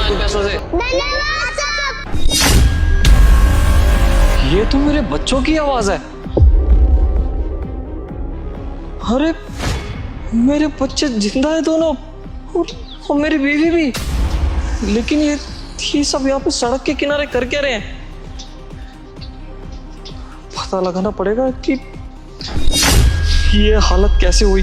इन पैसों से। धन्यवाद साहब। ये तो मेरे बच्चों की आवाज है। अरे मेरे बच्चे जिंदा है दोनों और मेरी बीवी भी। लेकिन ये सब यहाँ पे सड़क के किनारे कर क्या रहे हैं? पता लगाना पड़ेगा कि ये हालत कैसे हुई।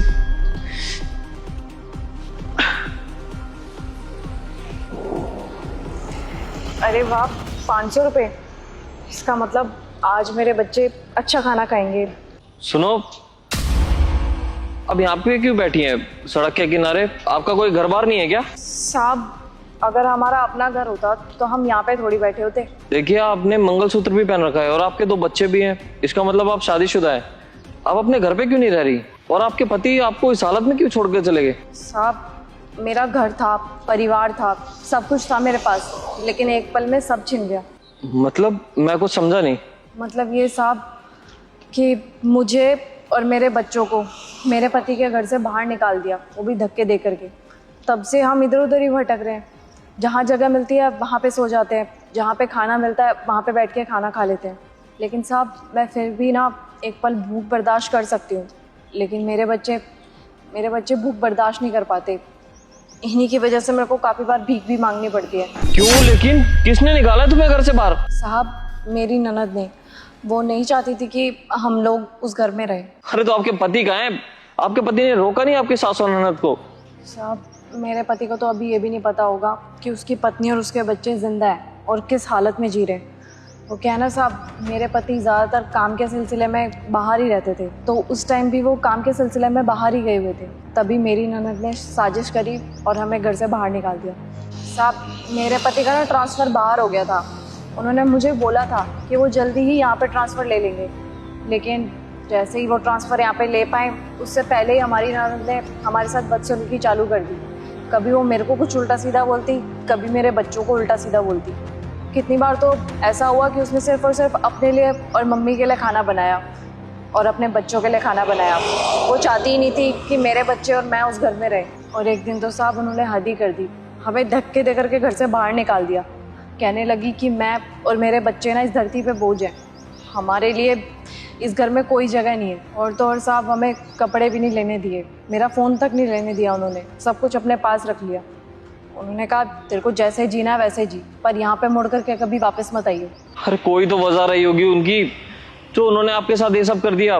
अरे वाह, 500 रुपये। इसका मतलब आज मेरे बच्चे अच्छा खाना खाएंगे। सुनो, अब यहाँ पे क्यों बैठी हैं सड़क के किनारे? आपका कोई घर बार नहीं है क्या? साहब, अगर हमारा अपना घर होता तो हम यहाँ पे थोड़ी बैठे होते। देखिए, आपने मंगलसूत्र भी पहन रखा है और आपके 2 बच्चे भी हैं। इसका मतलब आप शादीशुदा है। आप अपने घर पे क्यों नहीं रह रही? और आपके पति आपको इस हालत में क्यों छोड़ के चले गए? साहब, मेरा घर था, परिवार था, सब कुछ था मेरे पास, लेकिन एक पल में सब छिन गया। मतलब मैं कुछ समझा नहीं। मतलब ये साहब कि मुझे और मेरे बच्चों को मेरे पति के घर से बाहर निकाल दिया, वो भी धक्के दे करके। तब से हम इधर उधर ही भटक रहे हैं। जहाँ जगह मिलती है वहाँ पे सो जाते हैं, जहाँ पे खाना मिलता है वहाँ पे बैठ के खाना खा लेते हैं। लेकिन साहब, मैं फिर भी ना एक पल भूख बर्दाश्त कर सकती हूँ, लेकिन मेरे बच्चे भूख बर्दाश्त नहीं कर पाते। इन्हीं की वजह से मेरे को काफ़ी बार भीख भी मांगनी पड़ती है। क्यों? लेकिन किसने निकाला तुम्हें घर से बाहर? साहब, मेरी ननद ने। वो नहीं चाहती थी कि हम लोग उस घर में रहें। अरे तो आपके पति कहाँ हैं? आपके पति ने रोका नहीं आपकी सास और ननद को? साहब, मेरे पति को तो अभी ये भी नहीं पता होगा कि उसकी पत्नी और उसके बच्चे जिंदा हैं और किस हालत में जी रहे हैं। वो क्या है ना साहब, मेरे पति ज़्यादातर काम के सिलसिले में बाहर ही रहते थे, तो उस टाइम भी वो काम के सिलसिले में बाहर ही गए हुए थे। तभी मेरी ननद ने साजिश करी और हमें घर से बाहर निकाल दिया। साहब, मेरे पति का ना ट्रांसफ़र बाहर हो गया था। उन्होंने मुझे बोला था कि वो जल्दी ही यहाँ पे ट्रांसफ़र ले लेंगे, लेकिन जैसे ही वो ट्रांसफ़र यहाँ पे ले पाए, उससे पहले ही हमारी ननद ने हमारे साथ बदसलूकी चालू कर दी। कभी वो मेरे को कुछ उल्टा सीधा बोलती, कभी मेरे बच्चों को उल्टा सीधा बोलती। कितनी बार तो ऐसा हुआ कि उसने सिर्फ और सिर्फ अपने लिए और मम्मी के लिए खाना बनाया और अपने बच्चों के लिए खाना बनाया। वो चाहती ही नहीं थी कि मेरे बच्चे और मैं उस घर में रहे। और एक दिन तो साहब उन्होंने हद ही कर दी, हमें धक्के दे करके घर से बाहर निकाल दिया। कहने लगी कि मैं और मेरे बच्चे ना इस धरती पे बोझ हैं, हमारे लिए इस घर में कोई जगह नहीं है। और तो और साहब, हमें कपड़े भी नहीं लेने दिए, मेरा फ़ोन तक नहीं लेने दिया उन्होंने, सब कुछ अपने पास रख लिया। उन्होंने कहा तेरे को जैसे जीना है वैसे जी, पर यहाँ पे मुड़ करके कभी वापस मत आइए। अरे कोई तो वजह रही होगी उनकी जो उन्होंने आपके साथ ये सब कर दिया।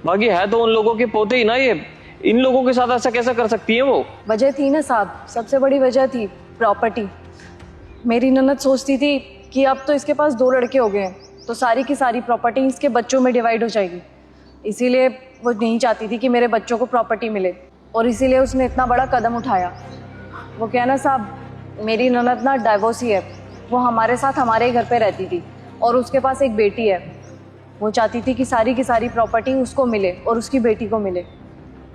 बाकी है तो उन लोगों के पोते ही ना ये, इन लोगों के साथ ऐसा कैसे कर सकती है वो? वजह थी ना साहब, सबसे बड़ी वजह थी प्रॉपर्टी। मेरी ननद सोचती थी कि अब तो इसके पास 2 लड़के हो गए हैं, तो सारी की सारी प्रॉपर्टी इसके बच्चों में डिवाइड हो जाएगी। इसीलिए वो नहीं चाहती थी कि मेरे बच्चों को प्रॉपर्टी मिले, और इसीलिए उसने इतना बड़ा कदम उठाया। वो क्या ना साहब, मेरी ननद ना डाइवोर्सी है। वो हमारे साथ हमारे ही घर पे रहती थी और उसके पास एक बेटी है। वो चाहती थी कि सारी की सारी प्रॉपर्टी उसको मिले और उसकी बेटी को मिले।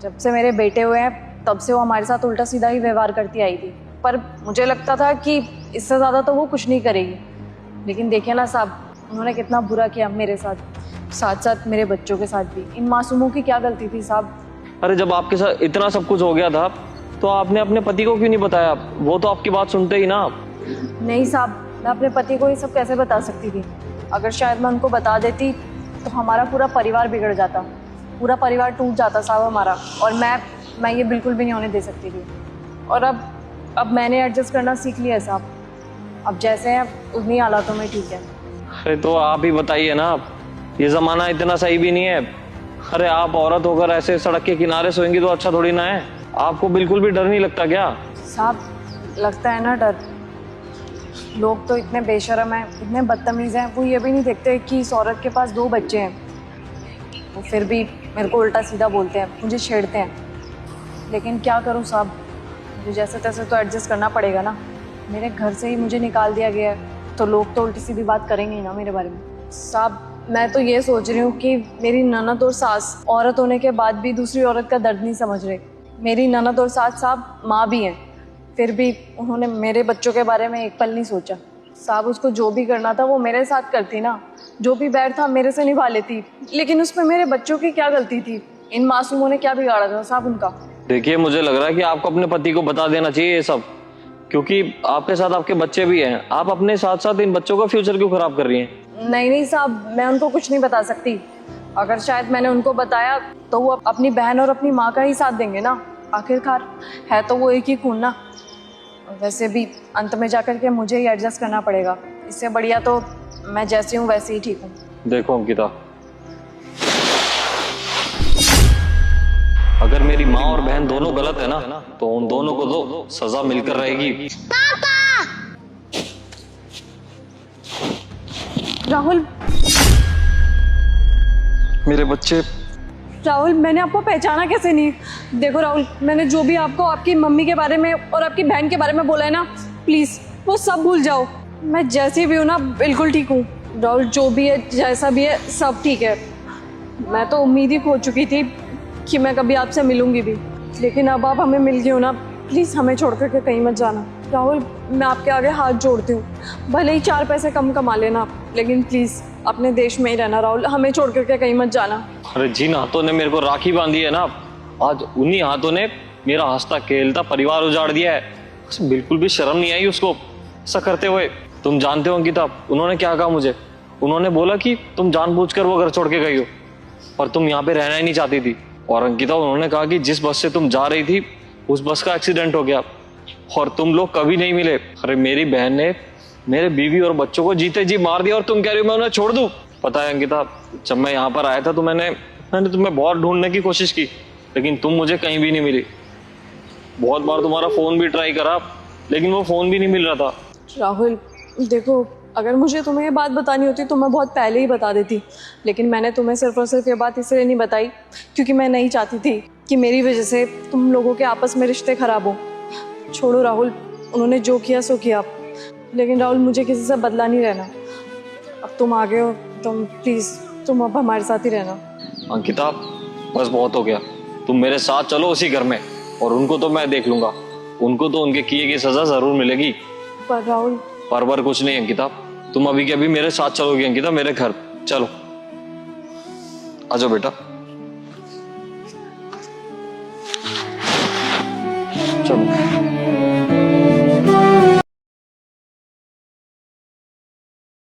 जब से मेरे बेटे हुए हैं तब से वो हमारे साथ उल्टा सीधा ही व्यवहार करती आई थी, पर मुझे लगता था कि इससे ज़्यादा तो वो कुछ नहीं करेगी। लेकिन देखिए ना साहब, उन्होंने कितना बुरा किया मेरे साथ, साथ साथ मेरे बच्चों के साथ भी। इन मासूमों की क्या गलती थी साहब? अरे जब आपके साथ इतना सब कुछ हो गया था तो आपने अपने पति को क्यों नहीं बताया? वो तो आपकी बात सुनते ही ना। नहीं साहब, मैं अपने पति को ये सब कैसे बता सकती थी? अगर शायद मैं उनको बता देती तो हमारा पूरा परिवार बिगड़ जाता, पूरा परिवार टूट जाता साहब हमारा, और मैं ये बिल्कुल भी नहीं होने दे सकती थी। और अब मैंने एडजस्ट करना सीख लिया है साहब। अब जैसे हैं उन्हीं हालातों में ठीक है। अरे तो आप ही बताइए ना, ये ज़माना इतना सही भी नहीं है। अरे आप औरत होकर ऐसे सड़क के किनारे सोएंगी तो अच्छा थोड़ी ना है। आपको बिल्कुल भी डर नहीं लगता क्या? साहब, लगता है ना डर। लोग तो इतने बेशर्म हैं, इतने बदतमीज़ हैं, वो ये भी नहीं देखते कि इस औरत के पास 2 बच्चे हैं। वो फिर भी मेरे को उल्टा सीधा बोलते हैं, मुझे छेड़ते हैं। लेकिन क्या करूं साहब, मुझे जैसे तैसे तो एडजस्ट करना पड़ेगा ना। मेरे घर से ही मुझे निकाल दिया गया है, तो लोग तो उल्टी सीधी बात करेंगे ही ना मेरे बारे में। साहब, मैं तो ये सोच रही हूँ कि मेरी ननद और सास औरत होने के बाद भी दूसरी औरत का दर्द नहीं समझ रहे। मेरी ननद और सास साहब माँ भी हैं, फिर भी उन्होंने मेरे बच्चों के बारे में एक पल नहीं सोचा। साहब, उसको जो भी करना था वो मेरे साथ करती ना, जो भी बैर था मेरे से निभा लेती, लेकिन उसमें मेरे बच्चों की क्या गलती थी? इन मासूमों ने क्या बिगाड़ा था साहब उनका? देखिए, मुझे लग रहा है कि आपको अपने पति को बता देना चाहिए ये सब। क्योंकि आपके साथ आपके बच्चे भी हैं। आप अपने साथ साथ इन बच्चों का फ्यूचर क्यों खराब कर रही हैं? नहीं नहीं साहब, मैं उनको कुछ नहीं बता सकती। अगर शायद मैंने उनको बताया तो वो अपनी बहन और अपनी माँ का ही साथ देंगे ना। आखिरकार है तो वो एक ही खून ना। वैसे भी अंत में जाकर के मुझे ही एडजस्ट करना पड़ेगा। इससे बढ़िया तो मैं जैसी हूँ वैसे ही ठीक हूँ। देखो अंकिता, अगर मेरी माँ और बहन दोनों गलत है ना, तो उन दोनों को तो सजा मिलकर रहेगी। राहुल, मेरे बच्चे। राहुल मैंने आपको पहचाना कैसे नहीं? देखो राहुल, मैंने जो भी आपको आपकी मम्मी के बारे में और आपकी बहन के बारे में बोला है ना, प्लीज़ वो सब भूल जाओ। मैं जैसी भी हूँ ना बिल्कुल ठीक हूँ। राहुल जो भी है जैसा भी है सब ठीक है। मैं तो उम्मीद ही खो चुकी थी कि मैं कभी आपसे मिलूंगी भी, लेकिन अब आप हमें मिल गए हो ना, प्लीज़ हमें छोड़ करके कहीं मत जाना। राहुल मैं आपके आगे हाथ जोड़ती हूँ, भले ही 4 पैसे कम कमा लेना आप, लेकिन प्लीज़ अपने देश में ही रहना राहुल, हमें छोड़ करके कहीं मत जाना। अरे जिन हाथों ने मेरे को राखी बांधी है ना, आज उन्हीं हाथों ने मेरा हंसता खेलता परिवार उजाड़ दिया है। उसे बिल्कुल भी शर्म नहीं आई उसको ऐसा करते हुए। तुम जानते हो अंकिता, उन्होंने क्या कहा मुझे? उन्होंने बोला कि तुम जानबूझकर वो घर छोड़ के गई हो और तुम यहाँ पे रहना ही नहीं चाहती थी। और अंकिता, उन्होंने कहा कि जिस बस से तुम जा रही थी उस बस का एक्सीडेंट हो गया और तुम लोग कभी नहीं मिले। अरे मेरी बहन ने मेरे बीवी और बच्चों को जीते जी मार दिया और तुम कह रही हो मैं उन्हें छोड़ दूं? पता है अंकिता, जब मैं यहाँ पर आया था तो मैंने तुम्हें बहुत ढूंढने की कोशिश की, लेकिन तुम मुझे कहीं भी नहीं मिली। बहुत बार तुम्हारा फोन भी ट्राई करा, लेकिन वो फोन भी नहीं मिल रहा था। राहुल देखो, अगर मुझे तुम्हें ये बात बतानी होती तो मैं बहुत पहले ही बता देती, लेकिन मैंने तुम्हें सिर्फ और सिर्फ ये बात इसलिए नहीं बताई क्योंकि मैं नहीं चाहती थी कि मेरी वजह से तुम लोगों के आपस में रिश्ते खराब हो। छोड़ो राहुल, उन्होंने जो किया सो किया, लेकिन राहुल मुझे किसी से बदला नहीं रहना। अब तुम आ गए हो, तुम प्लीज़ तुम अब हमारे साथ ही रहना। अंकिता बस बहुत हो गया, तुम मेरे साथ चलो उसी घर में और उनको तो मैं देख लूंगा। उनको तो उनके किए की सजा जरूर मिलेगी। पर राहुल, पर कुछ नहीं अंकिता, तुम अभी के अभी मेरे साथ चलोगी अंकिता, मेरे घर चलो। आजो बेटा, चलो।